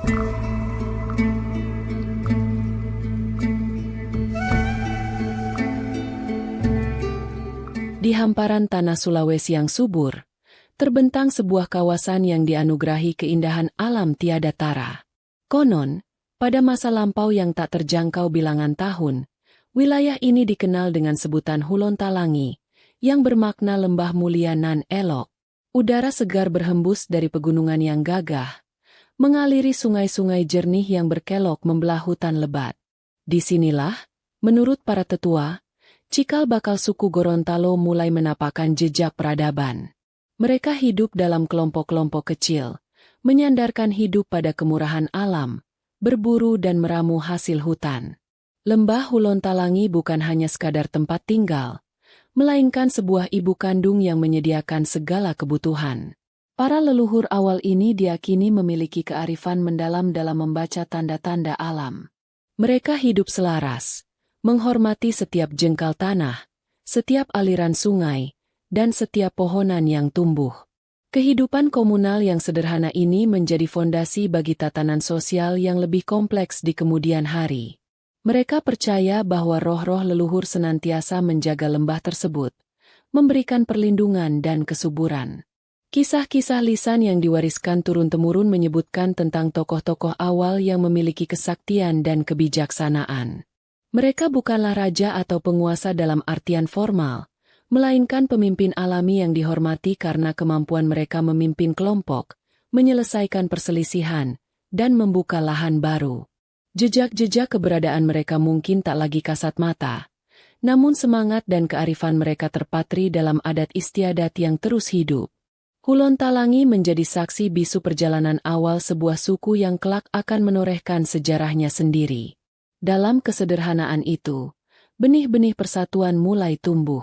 Di hamparan tanah Sulawesi yang subur, terbentang sebuah kawasan yang dianugerahi keindahan alam tiada tara. Konon, pada masa lampau yang tak terjangkau bilangan tahun, wilayah ini dikenal dengan sebutan Hulontalangi, yang bermakna lembah mulia nan elok. Udara segar berhembus dari pegunungan yang gagah, mengaliri sungai-sungai jernih yang berkelok membelah hutan lebat. Disinilah, menurut para tetua, cikal bakal suku Gorontalo mulai menapakkan jejak peradaban. Mereka hidup dalam kelompok-kelompok kecil, menyandarkan hidup pada kemurahan alam, berburu dan meramu hasil hutan. Lembah Hulontalangi bukan hanya sekadar tempat tinggal, melainkan sebuah ibu kandung yang menyediakan segala kebutuhan. Para leluhur awal ini diyakini memiliki kearifan mendalam dalam membaca tanda-tanda alam. Mereka hidup selaras, menghormati setiap jengkal tanah, setiap aliran sungai, dan setiap pohonan yang tumbuh. Kehidupan komunal yang sederhana ini menjadi fondasi bagi tatanan sosial yang lebih kompleks di kemudian hari. Mereka percaya bahwa roh-roh leluhur senantiasa menjaga lembah tersebut, memberikan perlindungan dan kesuburan. Kisah-kisah lisan yang diwariskan turun-temurun menyebutkan tentang tokoh-tokoh awal yang memiliki kesaktian dan kebijaksanaan. Mereka bukanlah raja atau penguasa dalam artian formal, melainkan pemimpin alami yang dihormati karena kemampuan mereka memimpin kelompok, menyelesaikan perselisihan, dan membuka lahan baru. Jejak-jejak keberadaan mereka mungkin tak lagi kasat mata, namun semangat dan kearifan mereka terpatri dalam adat istiadat yang terus hidup. Hulontalangi menjadi saksi bisu perjalanan awal sebuah suku yang kelak akan menorehkan sejarahnya sendiri. Dalam kesederhanaan itu, benih-benih persatuan mulai tumbuh.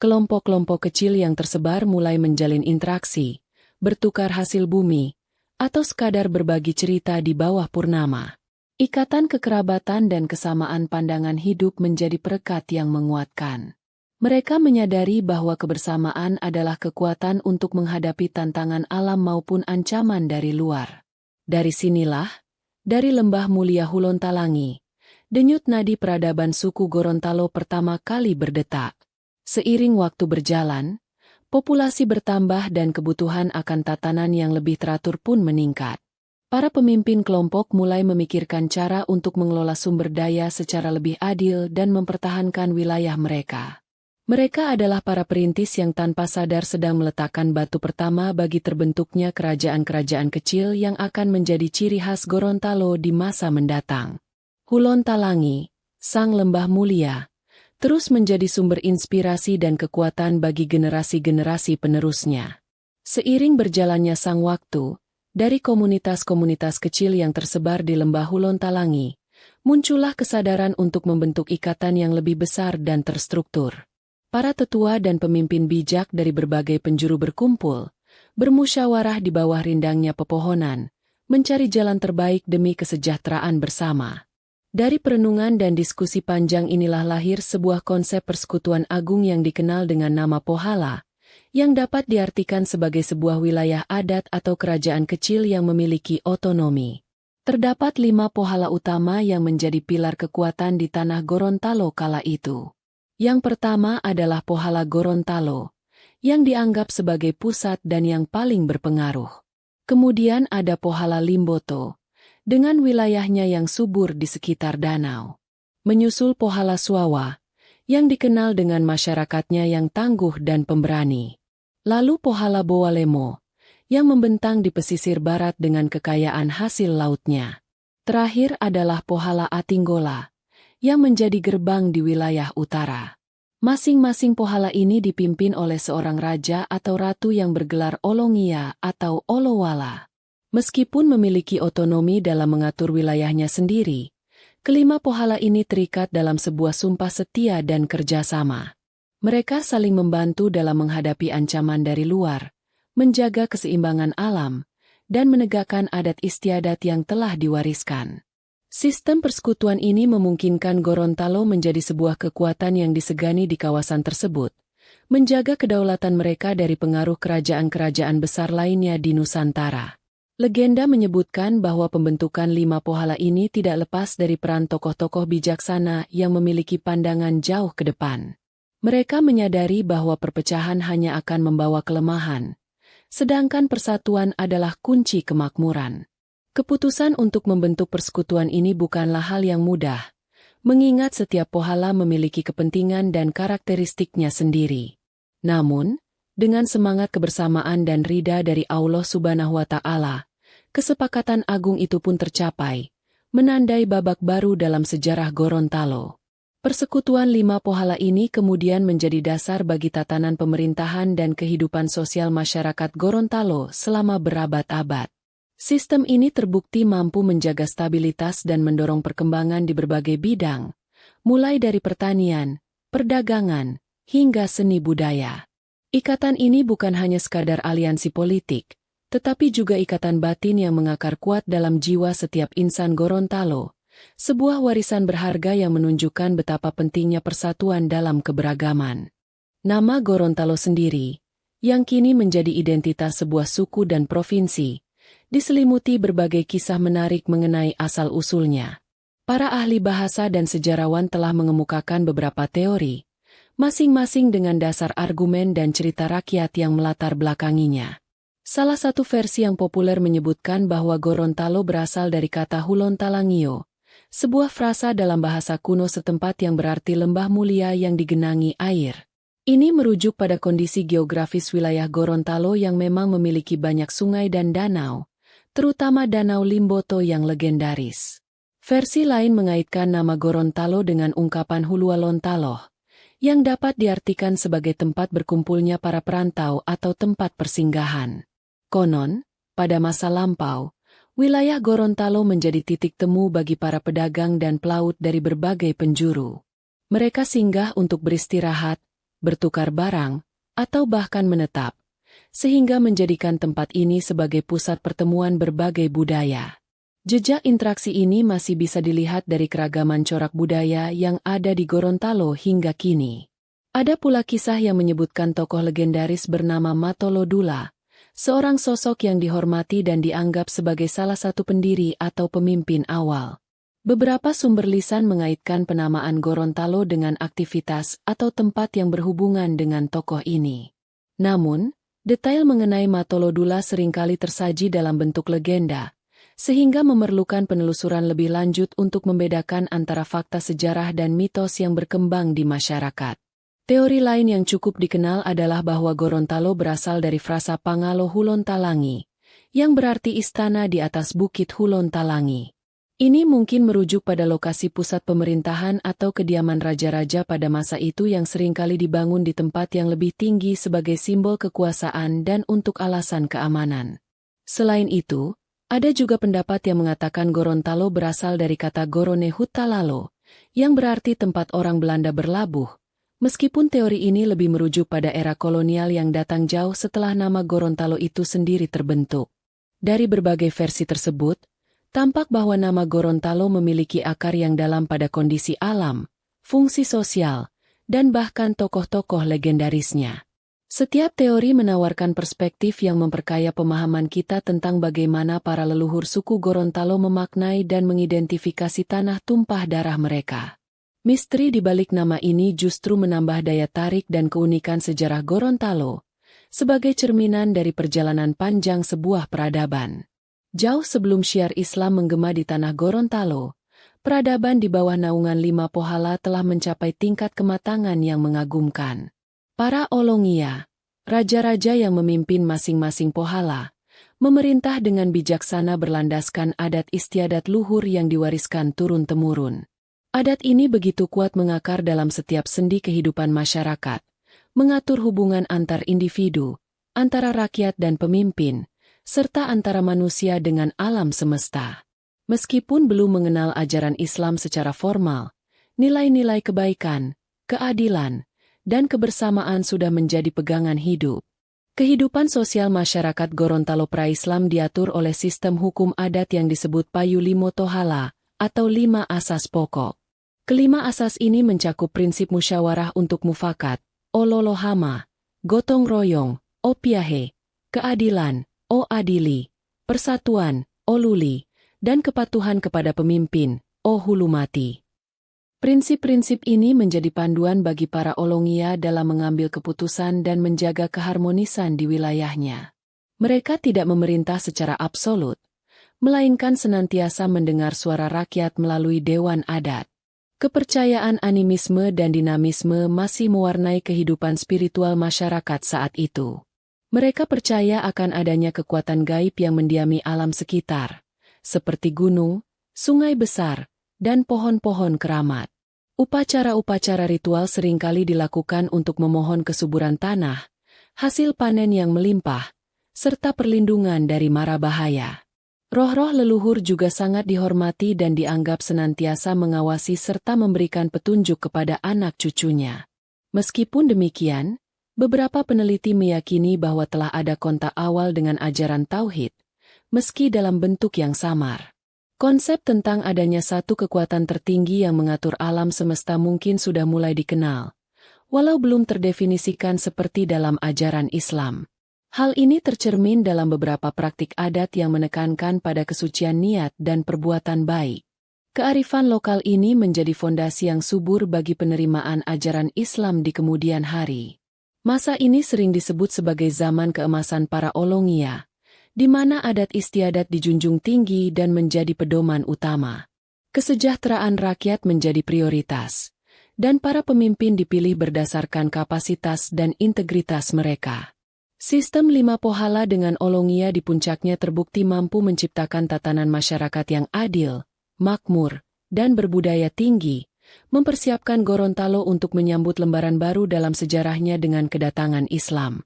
Kelompok-kelompok kecil yang tersebar mulai menjalin interaksi, bertukar hasil bumi, atau sekadar berbagi cerita di bawah purnama. Ikatan kekerabatan dan kesamaan pandangan hidup menjadi perekat yang menguatkan. Mereka menyadari bahwa kebersamaan adalah kekuatan untuk menghadapi tantangan alam maupun ancaman dari luar. Dari sinilah, dari lembah mulia Hulontalangi, denyut nadi peradaban suku Gorontalo pertama kali berdetak. Seiring waktu berjalan, populasi bertambah dan kebutuhan akan tatanan yang lebih teratur pun meningkat. Para pemimpin kelompok mulai memikirkan cara untuk mengelola sumber daya secara lebih adil dan mempertahankan wilayah mereka. Mereka adalah para perintis yang tanpa sadar sedang meletakkan batu pertama bagi terbentuknya kerajaan-kerajaan kecil yang akan menjadi ciri khas Gorontalo di masa mendatang. Hulontalangi, sang lembah mulia, terus menjadi sumber inspirasi dan kekuatan bagi generasi-generasi penerusnya. Seiring berjalannya sang waktu, dari komunitas-komunitas kecil yang tersebar di lembah Hulontalangi, muncullah kesadaran untuk membentuk ikatan yang lebih besar dan terstruktur. Para tetua dan pemimpin bijak dari berbagai penjuru berkumpul, bermusyawarah di bawah rindangnya pepohonan, mencari jalan terbaik demi kesejahteraan bersama. Dari perenungan dan diskusi panjang inilah lahir sebuah konsep persekutuan agung yang dikenal dengan nama Pohala, yang dapat diartikan sebagai sebuah wilayah adat atau kerajaan kecil yang memiliki otonomi. Terdapat 5 pohala utama yang menjadi pilar kekuatan di tanah Gorontalo kala itu. Yang pertama adalah Pohala Gorontalo, yang dianggap sebagai pusat dan yang paling berpengaruh. Kemudian ada Pohala Limboto, dengan wilayahnya yang subur di sekitar danau. Menyusul Pohala Suawa, yang dikenal dengan masyarakatnya yang tangguh dan pemberani. Lalu Pohala Bowalemo, yang membentang di pesisir barat dengan kekayaan hasil lautnya. Terakhir adalah Pohala Atinggola, yang menjadi gerbang di wilayah utara. Masing-masing pohala ini dipimpin oleh seorang raja atau ratu yang bergelar Olongia atau Olowala. Meskipun memiliki otonomi dalam mengatur wilayahnya sendiri, kelima pohala ini terikat dalam sebuah sumpah setia dan kerjasama. Mereka saling membantu dalam menghadapi ancaman dari luar, menjaga keseimbangan alam, dan menegakkan adat istiadat yang telah diwariskan. Sistem persekutuan ini memungkinkan Gorontalo menjadi sebuah kekuatan yang disegani di kawasan tersebut, menjaga kedaulatan mereka dari pengaruh kerajaan-kerajaan besar lainnya di Nusantara. Legenda menyebutkan bahwa pembentukan 5 pohala ini tidak lepas dari peran tokoh-tokoh bijaksana yang memiliki pandangan jauh ke depan. Mereka menyadari bahwa perpecahan hanya akan membawa kelemahan, sedangkan persatuan adalah kunci kemakmuran. Keputusan untuk membentuk persekutuan ini bukanlah hal yang mudah, mengingat setiap pohala memiliki kepentingan dan karakteristiknya sendiri. Namun, dengan semangat kebersamaan dan ridha dari Allah Subhanahu wa Ta'ala, kesepakatan agung itu pun tercapai, menandai babak baru dalam sejarah Gorontalo. Persekutuan 5 pohala ini kemudian menjadi dasar bagi tatanan pemerintahan dan kehidupan sosial masyarakat Gorontalo selama berabad-abad. Sistem ini terbukti mampu menjaga stabilitas dan mendorong perkembangan di berbagai bidang, mulai dari pertanian, perdagangan, hingga seni budaya. Ikatan ini bukan hanya sekadar aliansi politik, tetapi juga ikatan batin yang mengakar kuat dalam jiwa setiap insan Gorontalo, sebuah warisan berharga yang menunjukkan betapa pentingnya persatuan dalam keberagaman. Nama Gorontalo sendiri, yang kini menjadi identitas sebuah suku dan provinsi, diselimuti berbagai kisah menarik mengenai asal-usulnya. Para ahli bahasa dan sejarawan telah mengemukakan beberapa teori, masing-masing dengan dasar argumen dan cerita rakyat yang melatar belakanginya. Salah satu versi yang populer menyebutkan bahwa Gorontalo berasal dari kata Hulontalangio, sebuah frasa dalam bahasa kuno setempat yang berarti lembah mulia yang digenangi air. Ini merujuk pada kondisi geografis wilayah Gorontalo yang memang memiliki banyak sungai dan danau, terutama Danau Limboto yang legendaris. Versi lain mengaitkan nama Gorontalo dengan ungkapan Hulualontaloh, yang dapat diartikan sebagai tempat berkumpulnya para perantau atau tempat persinggahan. Konon, pada masa lampau, wilayah Gorontalo menjadi titik temu bagi para pedagang dan pelaut dari berbagai penjuru. Mereka singgah untuk beristirahat, bertukar barang, atau bahkan menetap, sehingga menjadikan tempat ini sebagai pusat pertemuan berbagai budaya. Jejak interaksi ini masih bisa dilihat dari keragaman corak budaya yang ada di Gorontalo hingga kini. Ada pula kisah yang menyebutkan tokoh legendaris bernama Matolodula, seorang sosok yang dihormati dan dianggap sebagai salah satu pendiri atau pemimpin awal. Beberapa sumber lisan mengaitkan penamaan Gorontalo dengan aktivitas atau tempat yang berhubungan dengan tokoh ini. Namun, detail mengenai Matolodula seringkali tersaji dalam bentuk legenda, sehingga memerlukan penelusuran lebih lanjut untuk membedakan antara fakta sejarah dan mitos yang berkembang di masyarakat. Teori lain yang cukup dikenal adalah bahwa Gorontalo berasal dari frasa Pangalo Hulontalangi, yang berarti istana di atas bukit Hulontalangi. Ini mungkin merujuk pada lokasi pusat pemerintahan atau kediaman raja-raja pada masa itu yang seringkali dibangun di tempat yang lebih tinggi sebagai simbol kekuasaan dan untuk alasan keamanan. Selain itu, ada juga pendapat yang mengatakan Gorontalo berasal dari kata Gorone Hutalalo, yang berarti tempat orang Belanda berlabuh. Meskipun teori ini lebih merujuk pada era kolonial yang datang jauh setelah nama Gorontalo itu sendiri terbentuk. Dari berbagai versi tersebut, tampak bahwa nama Gorontalo memiliki akar yang dalam pada kondisi alam, fungsi sosial, dan bahkan tokoh-tokoh legendarisnya. Setiap teori menawarkan perspektif yang memperkaya pemahaman kita tentang bagaimana para leluhur suku Gorontalo memaknai dan mengidentifikasi tanah tumpah darah mereka. Misteri di balik nama ini justru menambah daya tarik dan keunikan sejarah Gorontalo, sebagai cerminan dari perjalanan panjang sebuah peradaban. Jauh sebelum syiar Islam menggema di tanah Gorontalo, peradaban di bawah naungan 5 pohala telah mencapai tingkat kematangan yang mengagumkan. Para Olongia, raja-raja yang memimpin masing-masing pohala, memerintah dengan bijaksana berlandaskan adat istiadat luhur yang diwariskan turun-temurun. Adat ini begitu kuat mengakar dalam setiap sendi kehidupan masyarakat, mengatur hubungan antar individu, antara rakyat dan pemimpin, serta antara manusia dengan alam semesta. Meskipun belum mengenal ajaran Islam secara formal, nilai-nilai kebaikan, keadilan, dan kebersamaan sudah menjadi pegangan hidup. Kehidupan sosial masyarakat Gorontalo pra-Islam diatur oleh sistem hukum adat yang disebut Payu Limo Tohala, atau 5 asas pokok. Kelima asas ini mencakup prinsip musyawarah untuk mufakat, ololohama, gotong royong, opiahe, keadilan, o adili, persatuan, Oluli, dan kepatuhan kepada pemimpin, Hulumati. Prinsip-prinsip ini menjadi panduan bagi para Olongia dalam mengambil keputusan dan menjaga keharmonisan di wilayahnya. Mereka tidak memerintah secara absolut, melainkan senantiasa mendengar suara rakyat melalui dewan adat. Kepercayaan animisme dan dinamisme masih mewarnai kehidupan spiritual masyarakat saat itu. Mereka percaya akan adanya kekuatan gaib yang mendiami alam sekitar, seperti gunung, sungai besar, dan pohon-pohon keramat. Upacara-upacara ritual seringkali dilakukan untuk memohon kesuburan tanah, hasil panen yang melimpah, serta perlindungan dari mara bahaya. Roh-roh leluhur juga sangat dihormati dan dianggap senantiasa mengawasi serta memberikan petunjuk kepada anak cucunya. Meskipun demikian, beberapa peneliti meyakini bahwa telah ada kontak awal dengan ajaran Tauhid, meski dalam bentuk yang samar. Konsep tentang adanya satu kekuatan tertinggi yang mengatur alam semesta mungkin sudah mulai dikenal, walau belum terdefinisikan seperti dalam ajaran Islam. Hal ini tercermin dalam beberapa praktik adat yang menekankan pada kesucian niat dan perbuatan baik. Kearifan lokal ini menjadi fondasi yang subur bagi penerimaan ajaran Islam di kemudian hari. Masa ini sering disebut sebagai zaman keemasan para Olongia, di mana adat istiadat dijunjung tinggi dan menjadi pedoman utama. Kesejahteraan rakyat menjadi prioritas, dan para pemimpin dipilih berdasarkan kapasitas dan integritas mereka. Sistem 5 pohala dengan Olongia di puncaknya terbukti mampu menciptakan tatanan masyarakat yang adil, makmur, dan berbudaya tinggi, mempersiapkan Gorontalo untuk menyambut lembaran baru dalam sejarahnya dengan kedatangan Islam.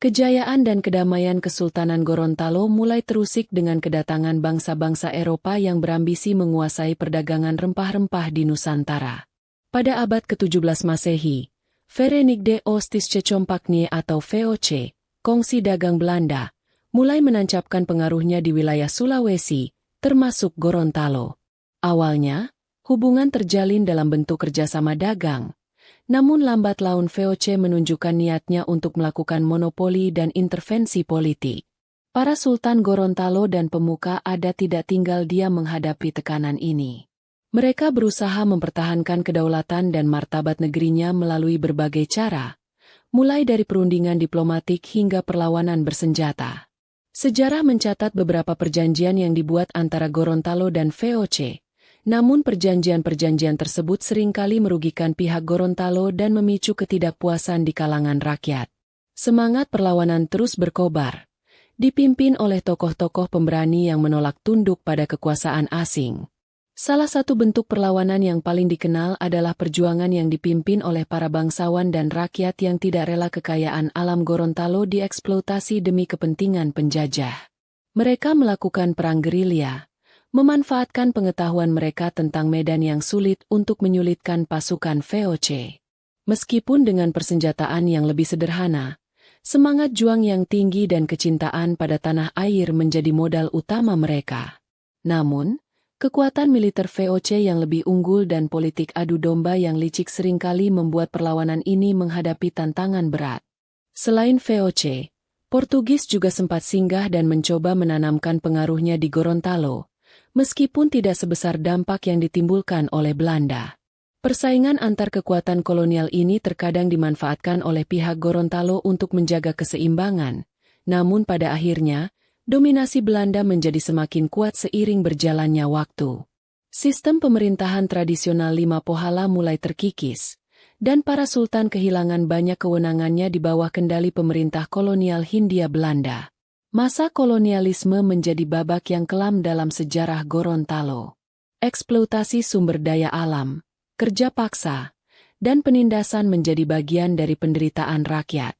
Kejayaan dan kedamaian Kesultanan Gorontalo mulai terusik dengan kedatangan bangsa-bangsa Eropa yang berambisi menguasai perdagangan rempah-rempah di Nusantara. Pada abad ke-17 Masehi, Verenigde Oostistche-Compagnie atau VOC, kongsi dagang Belanda, mulai menancapkan pengaruhnya di wilayah Sulawesi, termasuk Gorontalo. Awalnya, hubungan terjalin dalam bentuk kerjasama dagang, namun lambat laun VOC menunjukkan niatnya untuk melakukan monopoli dan intervensi politik. Para Sultan Gorontalo dan pemuka adat tidak tinggal diam menghadapi tekanan ini. Mereka berusaha mempertahankan kedaulatan dan martabat negerinya melalui berbagai cara, mulai dari perundingan diplomatik hingga perlawanan bersenjata. Sejarah mencatat beberapa perjanjian yang dibuat antara Gorontalo dan VOC. Namun perjanjian-perjanjian tersebut seringkali merugikan pihak Gorontalo dan memicu ketidakpuasan di kalangan rakyat. Semangat perlawanan terus berkobar, dipimpin oleh tokoh-tokoh pemberani yang menolak tunduk pada kekuasaan asing. Salah satu bentuk perlawanan yang paling dikenal adalah perjuangan yang dipimpin oleh para bangsawan dan rakyat yang tidak rela kekayaan alam Gorontalo dieksploitasi demi kepentingan penjajah. Mereka melakukan perang gerilya, memanfaatkan pengetahuan mereka tentang medan yang sulit untuk menyulitkan pasukan VOC. Meskipun dengan persenjataan yang lebih sederhana, semangat juang yang tinggi dan kecintaan pada tanah air menjadi modal utama mereka. Namun, kekuatan militer VOC yang lebih unggul dan politik adu domba yang licik seringkali membuat perlawanan ini menghadapi tantangan berat. Selain VOC, Portugis juga sempat singgah dan mencoba menanamkan pengaruhnya di Gorontalo, meskipun tidak sebesar dampak yang ditimbulkan oleh Belanda. Persaingan antar kekuatan kolonial ini terkadang dimanfaatkan oleh pihak Gorontalo untuk menjaga keseimbangan, namun pada akhirnya, dominasi Belanda menjadi semakin kuat seiring berjalannya waktu. Sistem pemerintahan tradisional 5 pohala mulai terkikis, dan para sultan kehilangan banyak kewenangannya di bawah kendali pemerintah kolonial Hindia Belanda. Masa kolonialisme menjadi babak yang kelam dalam sejarah Gorontalo. Eksploitasi sumber daya alam, kerja paksa, dan penindasan menjadi bagian dari penderitaan rakyat.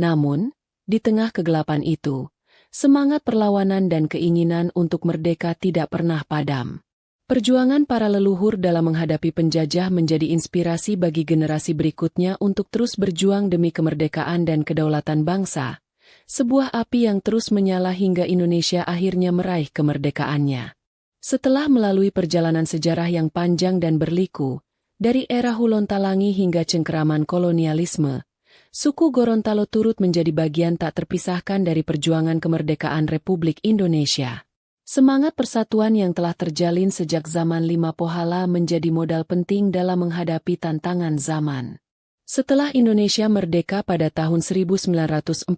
Namun, di tengah kegelapan itu, semangat perlawanan dan keinginan untuk merdeka tidak pernah padam. Perjuangan para leluhur dalam menghadapi penjajah menjadi inspirasi bagi generasi berikutnya untuk terus berjuang demi kemerdekaan dan kedaulatan bangsa. Sebuah api yang terus menyala hingga Indonesia akhirnya meraih kemerdekaannya. Setelah melalui perjalanan sejarah yang panjang dan berliku, dari era Hulon Talangi hingga cengkeraman kolonialisme, Suku Gorontalo turut menjadi bagian tak terpisahkan dari perjuangan kemerdekaan Republik Indonesia. Semangat persatuan yang telah terjalin sejak zaman Lima Pohala menjadi modal penting dalam menghadapi tantangan zaman. Setelah Indonesia merdeka pada tahun 1945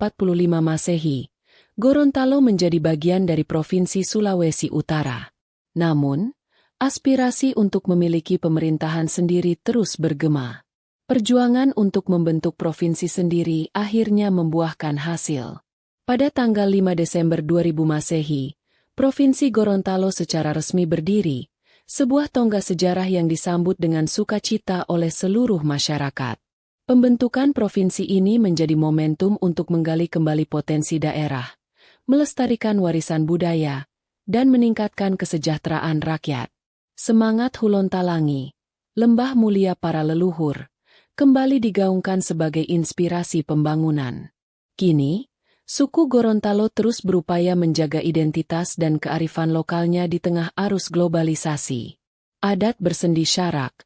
Masehi, Gorontalo menjadi bagian dari Provinsi Sulawesi Utara. Namun, aspirasi untuk memiliki pemerintahan sendiri terus bergema. Perjuangan untuk membentuk provinsi sendiri akhirnya membuahkan hasil. Pada tanggal 5 Desember 2000 Masehi, Provinsi Gorontalo secara resmi berdiri, sebuah tonggak sejarah yang disambut dengan sukacita oleh seluruh masyarakat. Pembentukan provinsi ini menjadi momentum untuk menggali kembali potensi daerah, melestarikan warisan budaya, dan meningkatkan kesejahteraan rakyat. Semangat Hulon Talangi, lembah mulia para leluhur, kembali digaungkan sebagai inspirasi pembangunan. Kini, suku Gorontalo terus berupaya menjaga identitas dan kearifan lokalnya di tengah arus globalisasi. Adat bersendi syarak.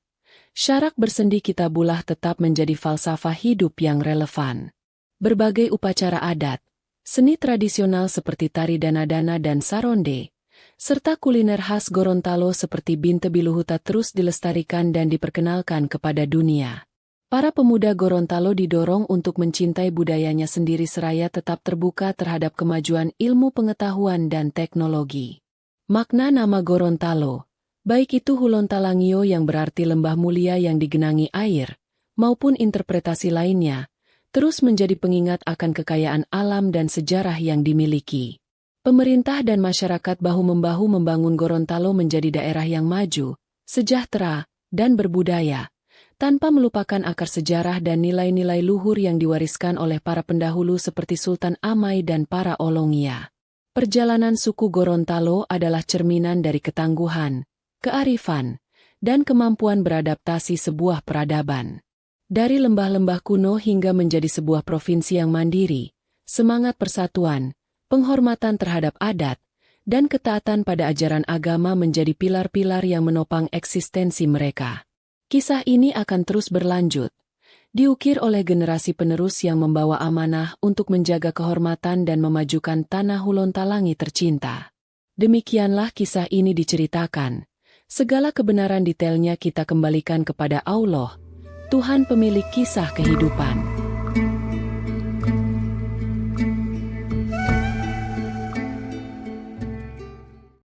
Syarak bersendi Kitabulah tetap menjadi falsafah hidup yang relevan. Berbagai upacara adat, seni tradisional seperti tari dana-dana dan saronde, serta kuliner khas Gorontalo seperti Binte Biluhuta terus dilestarikan dan diperkenalkan kepada dunia. Para pemuda Gorontalo didorong untuk mencintai budayanya sendiri seraya tetap terbuka terhadap kemajuan ilmu pengetahuan dan teknologi. Makna nama Gorontalo, baik itu Hulon Talangio yang berarti lembah mulia yang digenangi air, maupun interpretasi lainnya, terus menjadi pengingat akan kekayaan alam dan sejarah yang dimiliki. Pemerintah dan masyarakat bahu-membahu membangun Gorontalo menjadi daerah yang maju, sejahtera, dan berbudaya, tanpa melupakan akar sejarah dan nilai-nilai luhur yang diwariskan oleh para pendahulu seperti Sultan Amai dan para Olongia. Perjalanan suku Gorontalo adalah cerminan dari ketangguhan, kearifan, dan kemampuan beradaptasi sebuah peradaban. Dari lembah-lembah kuno hingga menjadi sebuah provinsi yang mandiri, semangat persatuan, penghormatan terhadap adat, dan ketaatan pada ajaran agama menjadi pilar-pilar yang menopang eksistensi mereka. Kisah ini akan terus berlanjut, diukir oleh generasi penerus yang membawa amanah untuk menjaga kehormatan dan memajukan tanah Hulon Talangi tercinta. Demikianlah kisah ini diceritakan. Segala kebenaran detailnya kita kembalikan kepada Allah, Tuhan pemilik kisah kehidupan.